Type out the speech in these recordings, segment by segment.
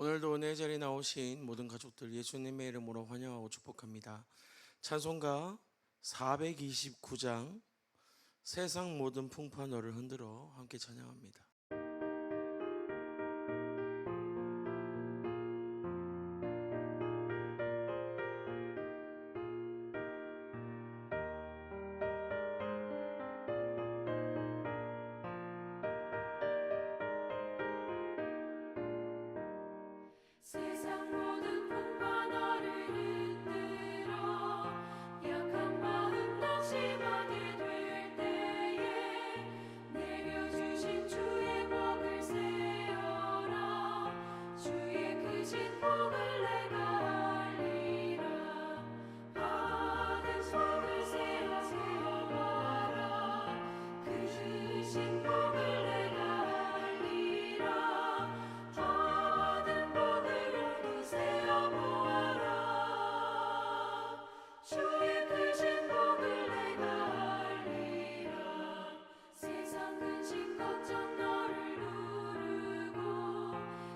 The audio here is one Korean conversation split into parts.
오늘도 은혜 자리에 나오신 모든 가족들 예수님의 이름으로 환영하고 축복합니다. 찬송가 429장 세상 모든 풍파 너를 흔들어 함께 찬양합니다. 세상 모든 풍파 너를 흔들어 약한 마음 낙심하게 될 때에 내려주신 주의 복을 세어라. 주의 크신 복을 내가 알리라. 받은 속을 세어봐라. 크신 복을 내가 알리라. 받은 복을 세어보아라. 주의 크신 복을 내가 알리라. 세상 근심 걱정 너를 누르고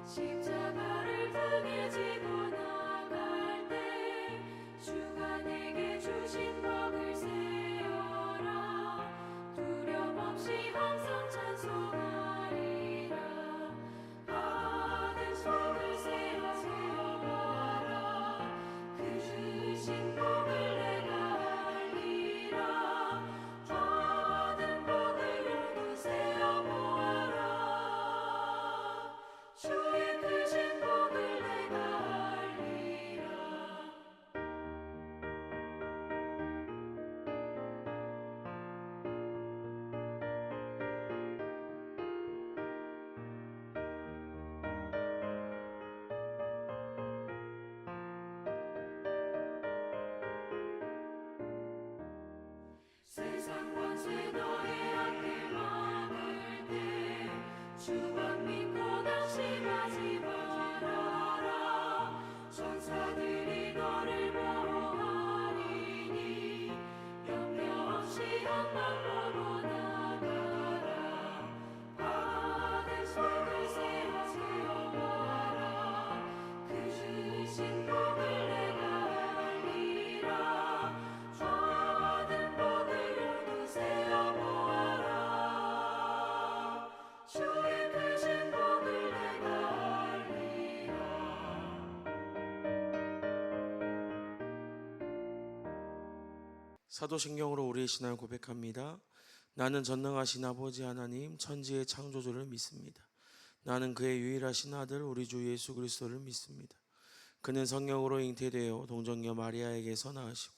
십자가를 등에 지고 나갈 때 주가 내게 주신 복을 세어라. 두려움 없이 항상 찬송하리라. 받은 속을 세어봐라. 크신 복을 내가 알리라. 받은 복을 모두 세어보아라. 주의 크신 복을 내가 알리라. 세상 권세 너의 앞길 막을 때 주만 믿고 낙심하지 말아라. 천사들이 너를 보호하리니 염려 없이 한번 보고 나가라. 받은 속을 세어보아라. 크신 복을 내가 알리라. 받은 복을 모두 세어보아라. 주의 크신 복을 내가 알리라. 사도신경으로 우리의 신앙을 고백합니다. 나는 전능하신 아버지 하나님 천지의 창조주를 믿습니다. 나는 그의 유일하신 아들 우리 주 예수 그리스도를 믿습니다. 그는 성령으로 잉태되어 동정녀 마리아에게서 낳으시고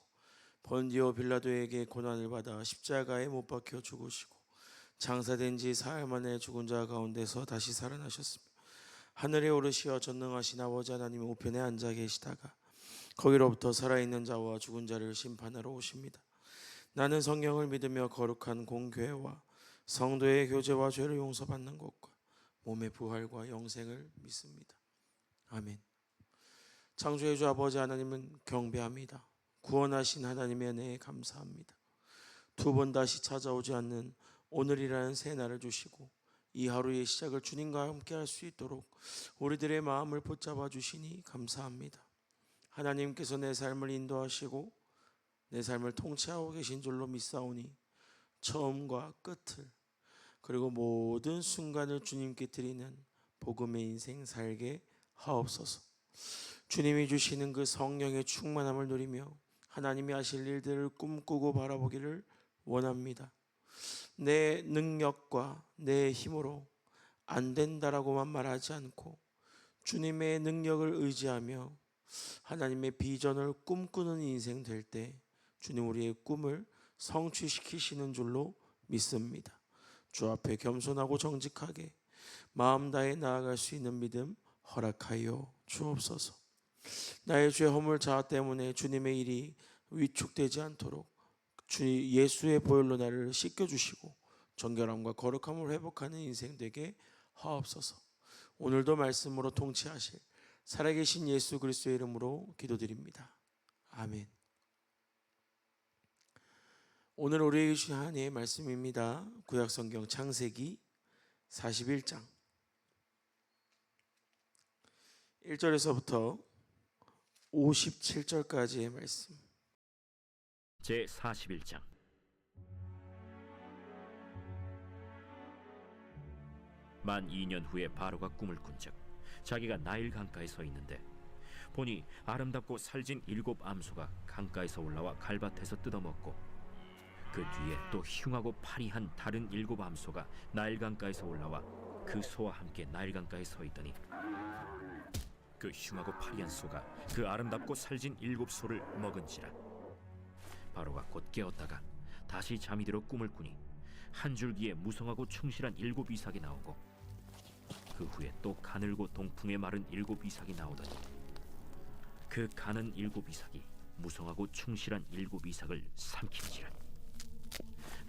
본디오 빌라도에게 고난을 받아 십자가에 못 박혀 죽으시고 장사된 지 사흘 만에 죽은 자 가운데서 다시 살아나셨으며 하늘에 오르시어 전능하신 아버지 하나님 우편에 앉아 계시다가 거기로부터 살아있는 자와 죽은 자를 심판하러 오십니다. 나는 성령을 믿으며 거룩한 공교회와 성도의 교제와 죄를 용서받는 것과 몸의 부활과 영생을 믿습니다. 아멘. 창조의 주 아버지 하나님은 경배합니다. 구원하신 하나님의 은혜에 감사합니다. 두 번 다시 찾아오지 않는 오늘이라는 새 날을 주시고 이 하루의 시작을 주님과 함께 할 수 있도록 우리들의 마음을 붙잡아 주시니 감사합니다. 하나님께서 내 삶을 인도하시고 내 삶을 통치하고 계신 줄로 믿사오니 처음과 끝을 그리고 모든 순간을 주님께 드리는 복음의 인생 살게 하옵소서. 주님이 주시는 그 성령의 충만함을 누리며 하나님이 하실 일들을 꿈꾸고 바라보기를 원합니다. 내 능력과 내 힘으로 안 된다라고만 말하지 않고 주님의 능력을 의지하며 하나님의 비전을 꿈꾸는 인생 될 때 주님 우리의 꿈을 성취시키시는 줄로 믿습니다. 주 앞에 겸손하고 정직하게 마음 다해 나아갈 수 있는 믿음 허락하여 주옵소서. 나의 죄 허물 자아 때문에 주님의 일이 위축되지 않도록 예수의 보혈로 나를 씻겨주시고 정결함과 거룩함을 회복하는 인생 되게 하옵소서. 오늘도 말씀으로 통치하실 살아계신 예수 그리스도의 이름으로 기도드립니다. 아멘. 오늘 우리에게 주신 하나님의 말씀입니다. 구약성경 창세기 41장 1절에서부터 57절까지의 말씀. 제 41장. 만 2년 후에 바로가 꿈을 꾼즉 자기가 나일 강가에 서 있는데 보니 아름답고 살진 7 암소가 강가에서 올라와 갈밭에서 뜯어먹고 그 뒤에 또 흉하고 파리한 다른 7 암소가 나일 강가에서 올라와 그 소와 함께 나일 강가에 서 있더니 그 흉하고 파리한 소가 그 아름답고 살진 7 소를 먹은지라. 바로가 곧 깨었다가 다시 잠이 들어 꿈을 꾸니 한 줄기에 무성하고 충실한 7 이삭이 나오고 그 후에 또 가늘고 동풍에 마른 7 이삭이 나오더니 그 가는 7 이삭이 무성하고 충실한 7 이삭을 삼킨지라.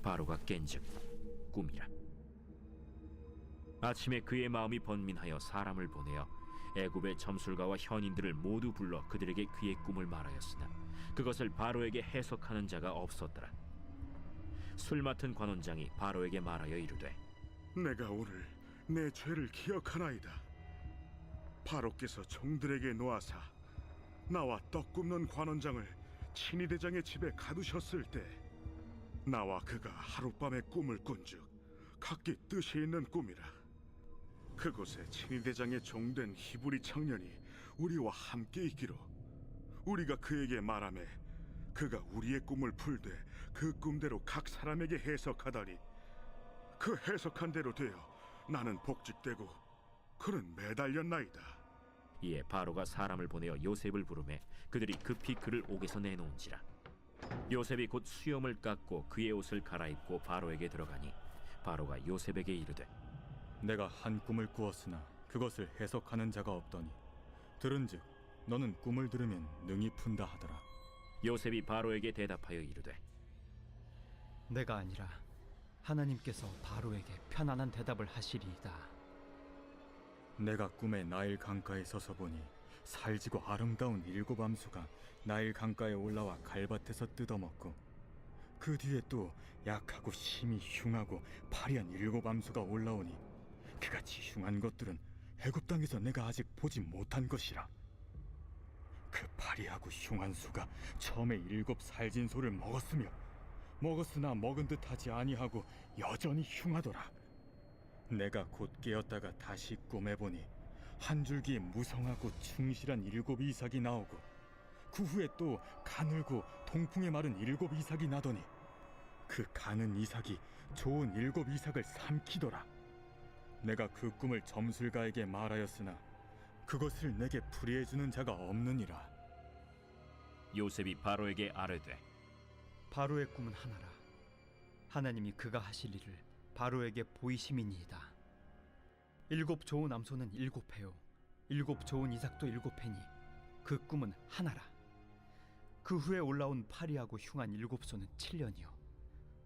바로가 깬즉 꿈이라. 아침에 그의 마음이 번민하여 사람을 보내어 애굽의 점술가와 현인들을 모두 불러 그들에게 그의 꿈을 말하였으나 그것을 바로에게 해석하는 자가 없었더라. 술 맡은 관원장이 바로에게 말하여 이르되 내가 오늘 내 죄를 기억하나이다. 바로께서 종들에게 놓아사 나와 떡 굽는 관원장을 친위대장의 집에 가두셨을 때 나와 그가 하룻밤에 꿈을 꾼즉 각기 뜻이 있는 꿈이라. 그곳에 친위대장의 종된 히브리 청년이 우리와 함께 있기로 우리가 그에게 말하매 그가 우리의 꿈을 풀되 그 꿈대로 각 사람에게 해석하다니 그 해석한 대로 되어 나는 복직되고 그는 매달렸나이다. 이에 바로가 사람을 보내어 요셉을 부르매 그들이 급히 그를 옥에서 내놓은지라. 요셉이 곧 수염을 깎고 그의 옷을 갈아입고 바로에게 들어가니 바로가 요셉에게 이르되 내가 한 꿈을 꾸었으나 그것을 해석하는 자가 없더니 들은즉 너는 꿈을 들으면 능히 푼다 하더라. 요셉이 바로에게 대답하여 이르되 내가 아니라 하나님께서 바로에게 편안한 대답을 하시리이다. 내가 꿈에 나일 강가에 서서 보니 살지고 아름다운 7 암소가 나일 강가에 올라와 갈밭에서 뜯어먹고 그 뒤에 또 약하고 심히 흉하고 파리한 7 암소가 올라오니 그같이 흉한 것들은 애굽 땅에서 내가 아직 보지 못한 것이라. 그 파리하고 흉한 소가 처음에 7 살진 소를 먹었으나 먹은 듯하지 아니하고 여전히 흉하더라. 내가 곧 깨었다가 다시 꿈에 보니 한 줄기에 무성하고 충실한 7 이삭이 나오고 그 후에 또 가늘고 동풍에 마른 7 이삭이 나더니 그 가는 이삭이 좋은 7 이삭을 삼키더라. 내가 그 꿈을 점술가에게 말하였으나 그것을 내게 풀이해주는 자가 없느니라. 요셉이 바로에게 아뢰되 바로의 꿈은 하나라. 하나님이 그가 하실 일을 바로에게 보이심이니이다. 7 좋은 암소는 7회요 7 좋은 이삭도 7회니 그 꿈은 하나라. 그 후에 올라온 파리하고 흉한 7소는 7년이요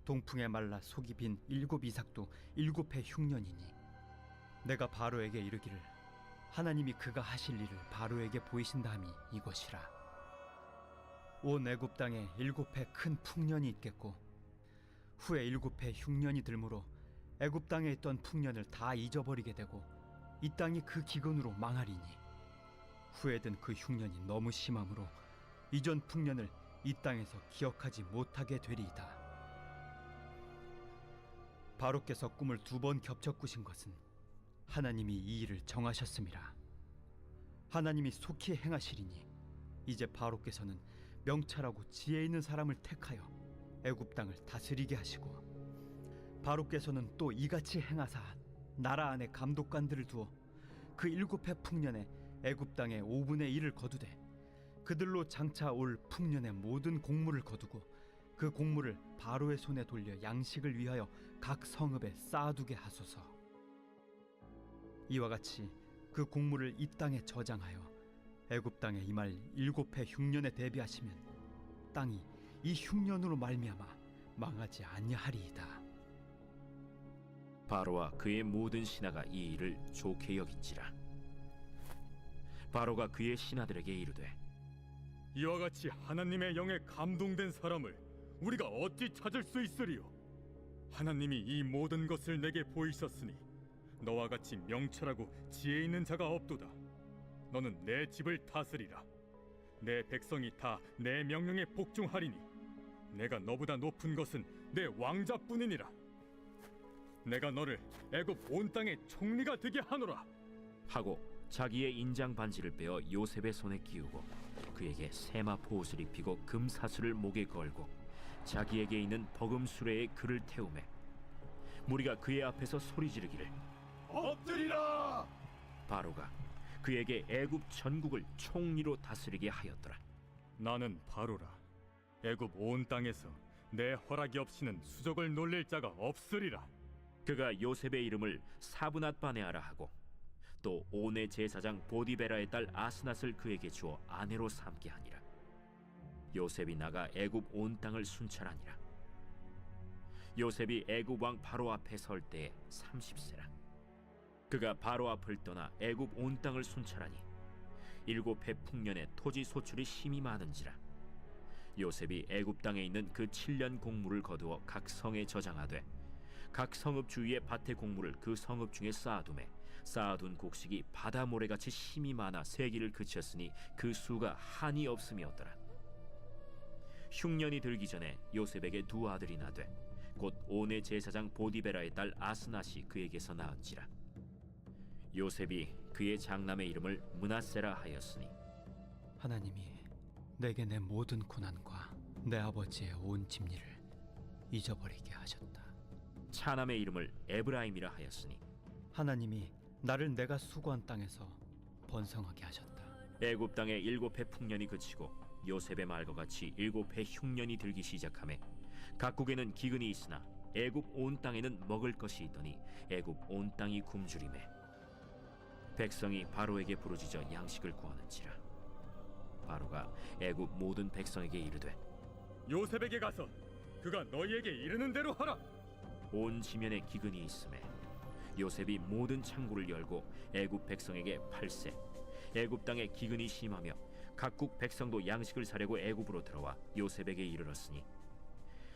동풍에 말라 속이 빈 7 이삭도 7회 흉년이니 내가 바로에게 이르기를 하나님이 그가 하실 일을 바로에게 보이신다 함이 이것이라. 온 애굽 땅에 7회 큰 풍년이 있겠고 후에 7회 흉년이 들므로 애굽 땅에 있던 풍년을 다 잊어버리게 되고 이 땅이 그 기근으로 망하리니 후에 든 그 흉년이 너무 심함으로 이전 풍년을 이 땅에서 기억하지 못하게 되리이다. 바로께서 꿈을 2번 겹쳐 꾸신 것은 하나님이 이 일을 정하셨음이라. 하나님이 속히 행하시리니 이제 바로께서는 명철하고 지혜 있는 사람을 택하여 애굽 땅을 다스리게 하시고 바로께서는 또 이같이 행하사 나라 안에 감독관들을 두어 그 7회 풍년에 애굽 땅의 5분의 1을 거두되 그들로 장차 올 풍년의 모든 곡물을 거두고 그 곡물을 바로의 손에 돌려 양식을 위하여 각 성읍에 쌓아두게 하소서. 이와 같이 그 곡물을 이 땅에 저장하여 애굽 땅에 임할 7회 흉년에 대비하시면 땅이 이 흉년으로 말미암아 망하지 아니하리이다. 바로와 그의 모든 신하가 이 일을 좋게 여긴지라. 바로가 그의 신하들에게 이르되 이와 같이 하나님의 영에 감동된 사람을 우리가 어찌 찾을 수 있으리요? 하나님이 이 모든 것을 내게 보이셨으니 너와 같이 명철하고 지혜 있는 자가 없도다. 너는 내 집을 다스리라. 내 백성이 다 내 명령에 복종하리니 내가 너보다 높은 것은 내 왕자뿐이니라. 내가 너를 애굽 온 땅의 총리가 되게 하노라. 하고 자기의 인장 반지를 빼어 요셉의 손에 끼우고 그에게 세마포 옷을 입히고 금사슬을 목에 걸고 자기에게 있는 버금 수레에 그를 태우매 무리가 그의 앞에서 소리 지르기를 엎드리라. 바로가 그에게 애굽 전국을 총리로 다스리게 하였더라. 나는 바로라. 애굽 온 땅에서 내 허락이 없이는 수족을 놀릴 자가 없으리라. 그가 요셉의 이름을 사브낫바네아라 하고 또 온의 제사장 보디베라의 딸 아스낫을 그에게 주어 아내로 삼게 하니라. 요셉이 나가 애굽 온 땅을 순찰하니라. 요셉이 애굽 왕 바로 앞에 설 때에 30세라. 그가 바로 앞을 떠나 애굽 온 땅을 순찰하니 7해 풍년에 토지 소출이 심히 많은지라. 요셉이 애굽 땅에 있는 그 7년 곡물을 거두어 각 성에 저장하되 각 성읍 주위의 밭의 곡물을 그 성읍 중에 쌓아두매 쌓아둔 곡식이 바다 모래같이 심히 많아 세기를 그쳤으니 그 수가 한이 없음이었더라. 흉년이 들기 전에 요셉에게 두 아들이 나되 곧 온의 제사장 보디베라의 딸 아스낫이 그에게서 낳은지라. 요셉이 그의 장남의 이름을 므낫세라 하였으니 하나님이 내게 내 모든 고난과 내 아버지의 온 집리를 잊어버리게 하셨다. 차남의 이름을 에브라임이라 하였으니 하나님이 나를 내가 수고한 땅에서 번성하게 하셨다. 애굽 땅에 7해 풍년이 그치고 요셉의 말과 같이 7해 흉년이 들기 시작하매 각국에는 기근이 있으나 애굽 온 땅에는 먹을 것이 있더니 애굽 온 땅이 굶주리매 백성이 바로에게 부르짖어 양식을 구하는지라. 바로가 애굽 모든 백성에게 이르되 요셉에게 가서 그가 너희에게 이르는 대로 하라. 온 지면에 기근이 있음에 요셉이 모든 창고를 열고 애굽 백성에게 팔세 애굽 땅에 기근이 심하며 각국 백성도 양식을 사려고 애굽으로 들어와 요셉에게 이르렀으니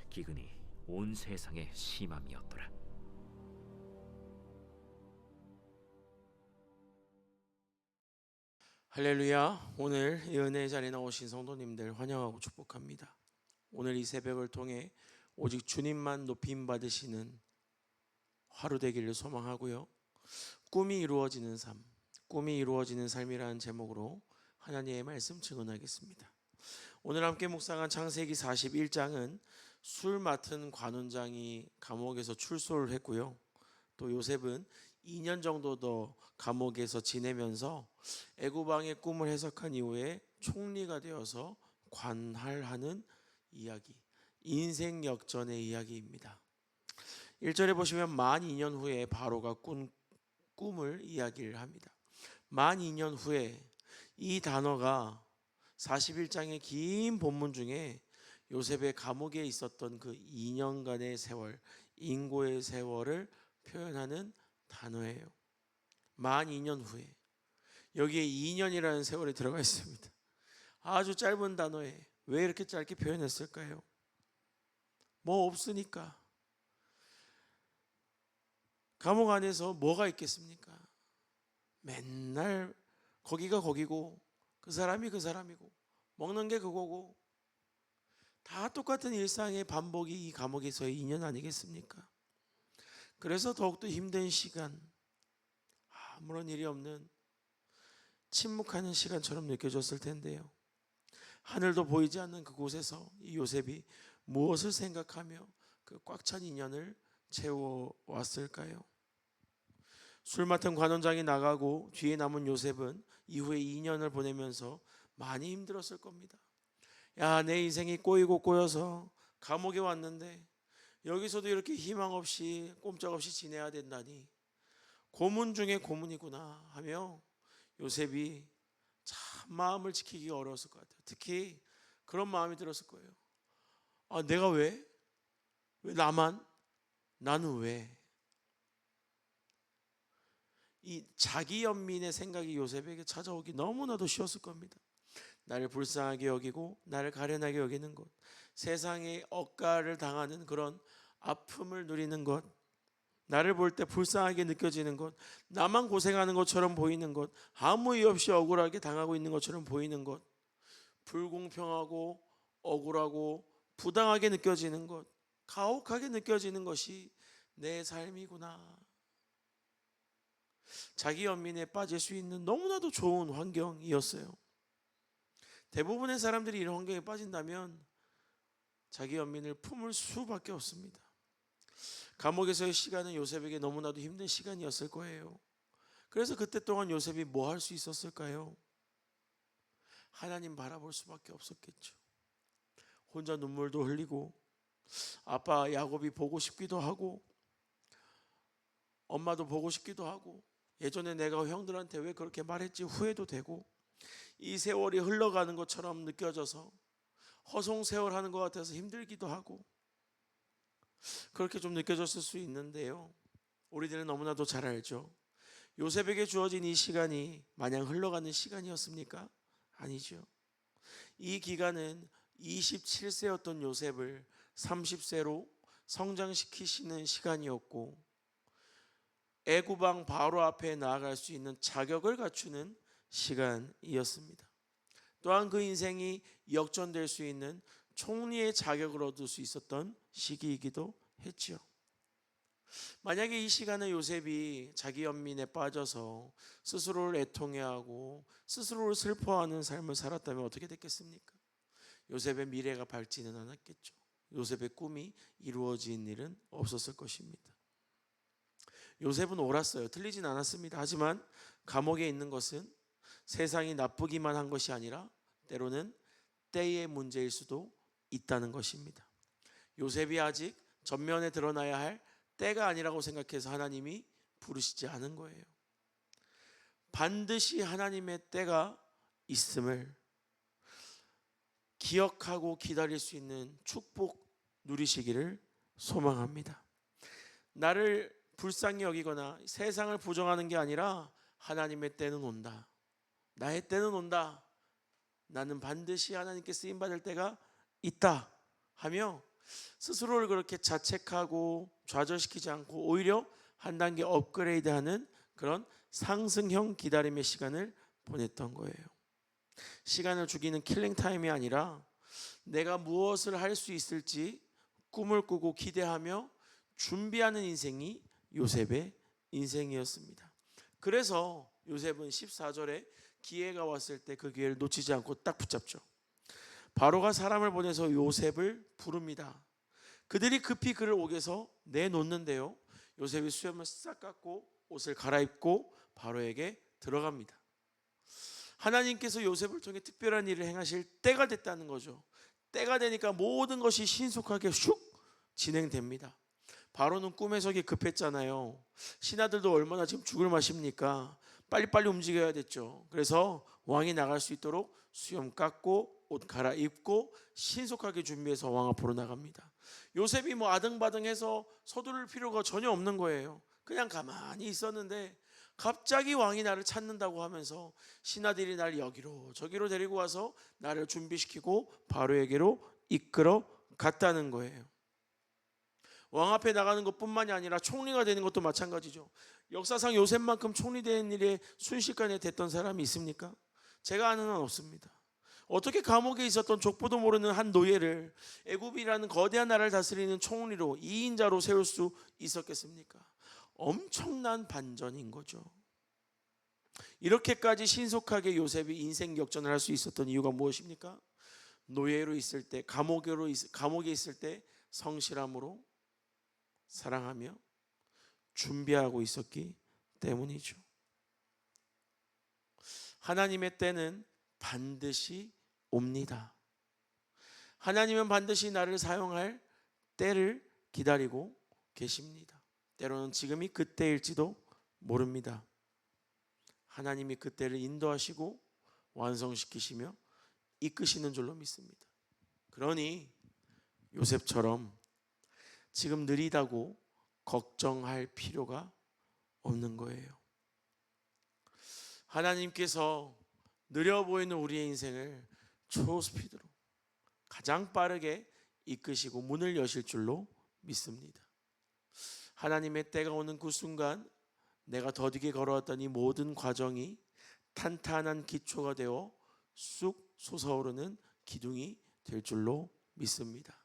기근이 온 세상에 심함이었더라. 할렐루야. 오늘 이 은혜의 자리에 나오신 성도님들 환영하고 축복합니다. 오늘 이 새벽을 통해 오직 주님만 높임 받으시는 하루 되기를 소망하고요. 꿈이 이루어지는 삶, 꿈이 이루어지는 삶이라는 제목으로 하나님의 말씀 증언하겠습니다. 오늘 함께 묵상한 창세기 41장은 술 맡은 관원장이 감옥에서 출소를 했고요. 또 요셉은 2년 정도 더 감옥에서 지내면서 애굽 왕의 꿈을 해석한 이후에 총리가 되어서 관할하는 이야기, 인생 역전의 이야기입니다. 1절에 보시면 만 2년 후에 바로가 꾼 꿈을 이야기를 합니다. 만 2년 후에 이 단어가 41장의 긴 본문 중에 요셉의 감옥에 있었던 그 2년간의 세월, 인고의 세월을 표현하는 단어예요. 만 2년 후에 여기에 2년이라는 세월이 들어가 있습니다. 아주 짧은 단어에 왜 이렇게 짧게 표현했을까요? 뭐 없으니까. 감옥 안에서 뭐가 있겠습니까? 맨날 거기가 거기고 그 사람이 그 사람이고 먹는 게 그거고 다 똑같은 일상의 반복이 이 감옥에서의 2년 아니겠습니까? 그래서 더욱더 힘든 시간, 아무런 일이 없는 침묵하는 시간처럼 느껴졌을 텐데요. 하늘도 보이지 않는 그곳에서 이 요셉이 무엇을 생각하며 그 꽉 찬 2년을 채워왔을까요? 술 맡은 관원장이 나가고 뒤에 남은 요셉은 이후에 2년을 보내면서 많이 힘들었을 겁니다. 야, 내 인생이 꼬이고 꼬여서 감옥에 왔는데 여기서도 이렇게 희망 없이 꼼짝없이 지내야 된다니 고문 중에 고문이구나 하며 요셉이 참 마음을 지키기가 어려웠을 것 같아요. 특히 그런 마음이 들었을 거예요. 아, 내가 왜? 왜 나만? 나는 왜? 이 자기 연민의 생각이 요셉에게 찾아오기 너무나도 쉬웠을 겁니다. 나를 불쌍하게 여기고 나를 가련하게 여기는 것, 세상의 억가를 당하는 그런 아픔을 누리는 것, 나를 볼 때 불쌍하게 느껴지는 것, 나만 고생하는 것처럼 보이는 것, 아무 이유 없이 억울하게 당하고 있는 것처럼 보이는 것, 불공평하고 억울하고 부당하게 느껴지는 것, 가혹하게 느껴지는 것이 내 삶이구나. 자기 연민에 빠질 수 있는 너무나도 좋은 환경이었어요. 대부분의 사람들이 이런 환경에 빠진다면 자기 연민을 품을 수밖에 없습니다. 감옥에서의 시간은 요셉에게 너무나도 힘든 시간이었을 거예요. 그래서 그때 동안 요셉이 뭐 할 수 있었을까요? 하나님 바라볼 수밖에 없었겠죠. 혼자 눈물도 흘리고 아빠 야곱이 보고 싶기도 하고 엄마도 보고 싶기도 하고 예전에 내가 형들한테 왜 그렇게 말했지 후회도 되고 이 세월이 흘러가는 것처럼 느껴져서 허송세월하는 것 같아서 힘들기도 하고 그렇게 좀 느껴졌을 수 있는데요. 우리들은 너무나도 잘 알죠. 요셉에게 주어진 이 시간이 마냥 흘러가는 시간이었습니까? 아니죠. 이 기간은 27세였던 요셉을 30세로 성장시키시는 시간이었고 애굽왕 바로 앞에 나아갈 수 있는 자격을 갖추는 시간이었습니다. 또한 그 인생이 역전될 수 있는 총리의 자격을 얻을 수 있었던 시기이기도 했지요. 만약에 이 시간에 요셉이 자기 연민에 빠져서 스스로를 애통해하고 스스로를 슬퍼하는 삶을 살았다면 어떻게 됐겠습니까? 요셉의 미래가 밝지는 않았겠죠. 요셉의 꿈이 이루어진 일은 없었을 것입니다. 요셉은 옳았어요. 틀리진 않았습니다. 하지만 감옥에 있는 것은 세상이 나쁘기만 한 것이 아니라 때로는 때의 문제일 수도 있다는 것입니다. 요셉이 아직 전면에 드러나야 할 때가 아니라고 생각해서 하나님이 부르시지 않은 거예요. 반드시 하나님의 때가 있음을 기억하고 기다릴 수 있는 축복 누리시기를 소망합니다. 나를 불쌍히 여기거나 세상을 부정하는 게 아니라 하나님의 때는 온다. 나의 때는 온다. 나는 반드시 하나님께 쓰임받을 때가 있다 하며 스스로를 그렇게 자책하고 좌절시키지 않고 오히려 한 단계 업그레이드하는 그런 상승형 기다림의 시간을 보냈던 거예요. 시간을 죽이는 킬링타임이 아니라 내가 무엇을 할 수 있을지 꿈을 꾸고 기대하며 준비하는 인생이 요셉의 인생이었습니다. 그래서 요셉은 14절에 기회가 왔을 때 그 기회를 놓치지 않고 딱 붙잡죠. 바로가 사람을 보내서 요셉을 부릅니다. 그들이 급히 그를 옥에서 내놓는데요. 요셉이 수염을 싹 깎고 옷을 갈아입고 바로에게 들어갑니다. 하나님께서 요셉을 통해 특별한 일을 행하실 때가 됐다는 거죠. 때가 되니까 모든 것이 신속하게 슉 진행됩니다. 바로는 꿈에 서기 급했잖아요. 신하들도 얼마나 지금 죽을 맛입니까? 빨리빨리 움직여야 됐죠. 그래서 왕이 나갈 수 있도록 수염 깎고 옷 갈아입고 신속하게 준비해서 왕 앞으로 나갑니다. 요셉이 뭐 아등바등해서 서두를 필요가 전혀 없는 거예요. 그냥 가만히 있었는데 갑자기 왕이 나를 찾는다고 하면서 신하들이 날 여기로 저기로 데리고 와서 나를 준비시키고 바로에게로 이끌어 갔다는 거예요. 왕 앞에 나가는 것뿐만이 아니라 총리가 되는 것도 마찬가지죠. 역사상 요셉만큼 총리 되는 일에 순식간에 됐던 사람이 있습니까? 제가 아는 한 없습니다. 어떻게 감옥에 있었던 족보도 모르는 한 노예를 애굽이라는 거대한 나라를 다스리는 총리로 2인자로 세울 수 있었겠습니까? 엄청난 반전인 거죠. 이렇게까지 신속하게 요셉이 인생 역전을 할 수 있었던 이유가 무엇입니까? 노예로 있을 때, 감옥에 있을 때 성실함으로 사랑하며 준비하고 있었기 때문이죠. 하나님의 때는 반드시 옵니다. 하나님은 반드시 나를 사용할 때를 기다리고 계십니다. 때로는 지금이 그때일지도 모릅니다. 하나님이 그때를 인도하시고 완성시키시며 이끄시는 줄로 믿습니다. 그러니 요셉처럼 지금 느리다고 걱정할 필요가 없는 거예요. 하나님께서 느려 보이는 우리의 인생을 초스피드로 가장 빠르게 이끄시고 문을 여실 줄로 믿습니다. 하나님의 때가 오는 그 순간 내가 더디게 걸어왔던 이 모든 과정이 탄탄한 기초가 되어 쑥 솟아오르는 기둥이 될 줄로 믿습니다.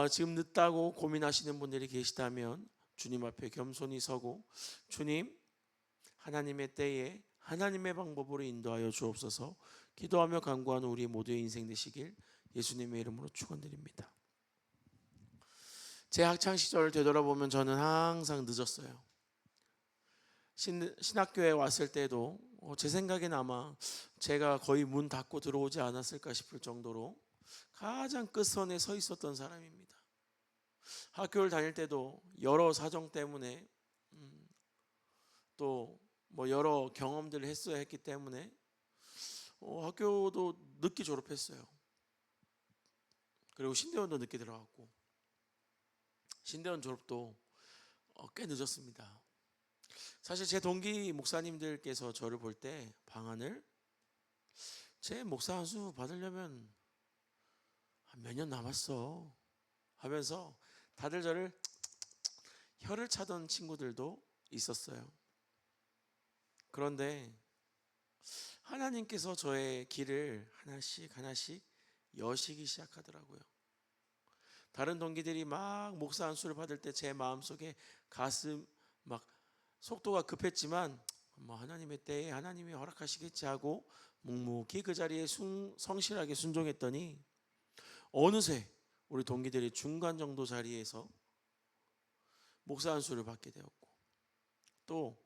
지금 늦다고 고민하시는 분들이 계시다면 주님 앞에 겸손히 서고, 주님, 하나님의 때에 하나님의 방법으로 인도하여 주옵소서 기도하며 간구하는 우리 모두의 인생 되시길 예수님의 이름으로 축원드립니다. 제 학창 시절을 되돌아보면 저는 항상 늦었어요. 신학교에 왔을 때도 제 생각엔 아마 제가 거의 문 닫고 들어오지 않았을까 싶을 정도로 가장 끝선에 서 있었던 사람입니다. 학교를 다닐 때도 여러 사정 때문에 또 뭐 여러 경험들을 했어야 했기 때문에 학교도 늦게 졸업했어요. 그리고 신대원도 늦게 들어갔고, 신대원 졸업도 꽤 늦었습니다. 사실 제 동기 목사님들께서 저를 볼 때 방안을 제 목사 안수 받으려면 몇 년 남았어 하면서 다들 저를 혀를 차던 친구들도 있었어요. 그런데 하나님께서 저의 길을 하나씩 하나씩 여시기 시작하더라고요. 다른 동기들이 막 목사 안수를 받을 때 제 마음속에 가슴 막 속도가 급했지만 뭐 하나님의 때에 하나님이 허락하시겠지 하고 묵묵히 그 자리에 성실하게 순종했더니 어느새 우리 동기들이 중간 정도 자리에서 목사 안수를 받게 되었고, 또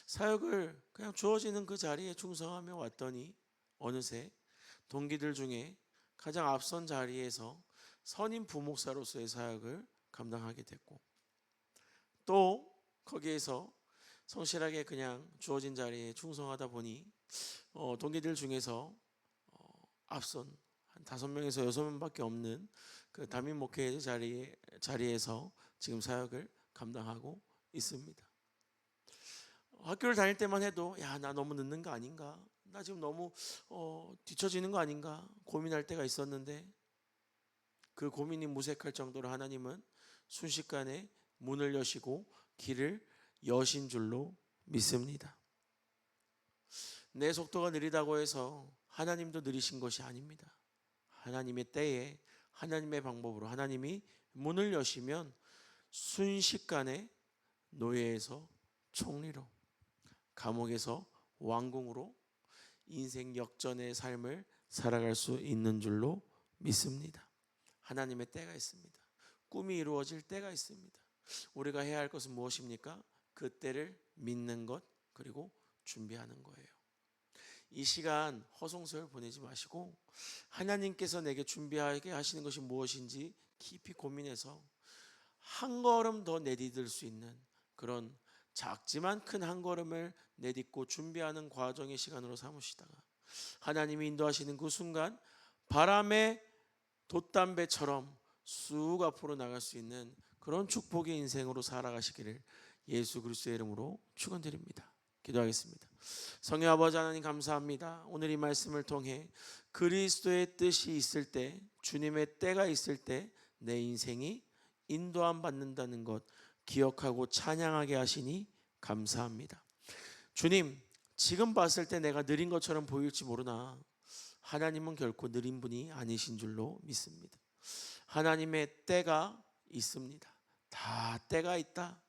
사역을 그냥 주어지는 그 자리에 충성하며 왔더니 어느새 동기들 중에 가장 앞선 자리에서 선임 부목사로서의 사역을 감당하게 됐고, 또 거기에서 성실하게 그냥 주어진 자리에 충성하다 보니 동기들 중에서 앞선 한 5명에서 6명밖에 없는 그 담임 목회 자리에서 지금 사역을 감당하고 있습니다. 학교를 다닐 때만 해도 야, 나 너무 늦는 거 아닌가? 나 지금 너무 뒤처지는 거 아닌가? 고민할 때가 있었는데 그 고민이 무색할 정도로 하나님은 순식간에 문을 여시고 길을 여신 줄로 믿습니다. 내 속도가 느리다고 해서 하나님도 느리신 것이 아닙니다. 하나님의 때에 하나님의 방법으로 하나님이 문을 여시면 순식간에 노예에서 총리로, 감옥에서 왕궁으로 인생 역전의 삶을 살아갈 수 있는 줄로 믿습니다. 하나님의 때가 있습니다. 꿈이 이루어질 때가 있습니다. 우리가 해야 할 것은 무엇입니까? 그 때를 믿는 것, 그리고 준비하는 거예요. 이 시간 허송세월 보내지 마시고 하나님께서 내게 준비하게 하시는 것이 무엇인지 깊이 고민해서 한 걸음 더 내디딜 수 있는 그런 작지만 큰 한 걸음을 내딛고 준비하는 과정의 시간으로 삼으시다가 하나님이 인도하시는 그 순간 바람의 돛담배처럼 쑥 앞으로 나갈 수 있는 그런 축복의 인생으로 살아가시기를 예수 그리스도의 이름으로 축원드립니다. 기도하겠습니다. 성령 아버지 하나님 감사합니다. 오늘 이 말씀을 통해 그리스도의 뜻이 있을 때, 주님의 때가 있을 때 내 인생이 인도함 받는다는 것 기억하고 찬양하게 하시니 감사합니다. 주님, 지금 봤을 때 내가 느린 것처럼 보일지 모르나 하나님은 결코 느린 분이 아니신 줄로 믿습니다. 하나님의 때가 있습니다. 다 때가 있다.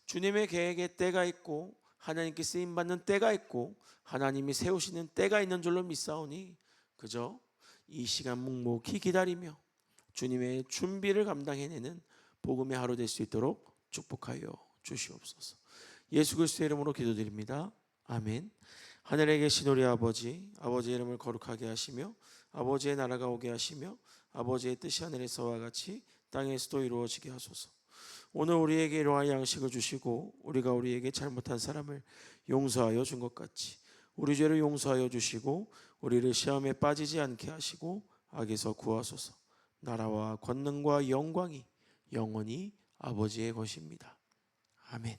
주님의 계획에 때가 있고 하나님께 쓰임받는 때가 있고 하나님이 세우시는 때가 있는 줄로 믿사오니 그저 이 시간 묵묵히 기다리며 주님의 준비를 감당해내는 복음의 하루 될 수 있도록 축복하여 주시옵소서. 예수 그리스도의 이름으로 기도드립니다. 아멘. 하늘에 계신 우리 아버지, 아버지의 이름을 거룩하게 하시며 아버지의 나라가 오게 하시며 아버지의 뜻이 하늘에서와 같이 땅에서도 이루어지게 하소서. 오늘 우리에게 이러한 양식을 주시고 우리가 우리에게 잘못한 사람을 용서하여 준 것 같이 우리 죄를 용서하여 주시고 우리를 시험에 빠지지 않게 하시고 악에서 구하소서. 나라와 권능과 영광이 영원히 아버지의 것입니다. 아멘.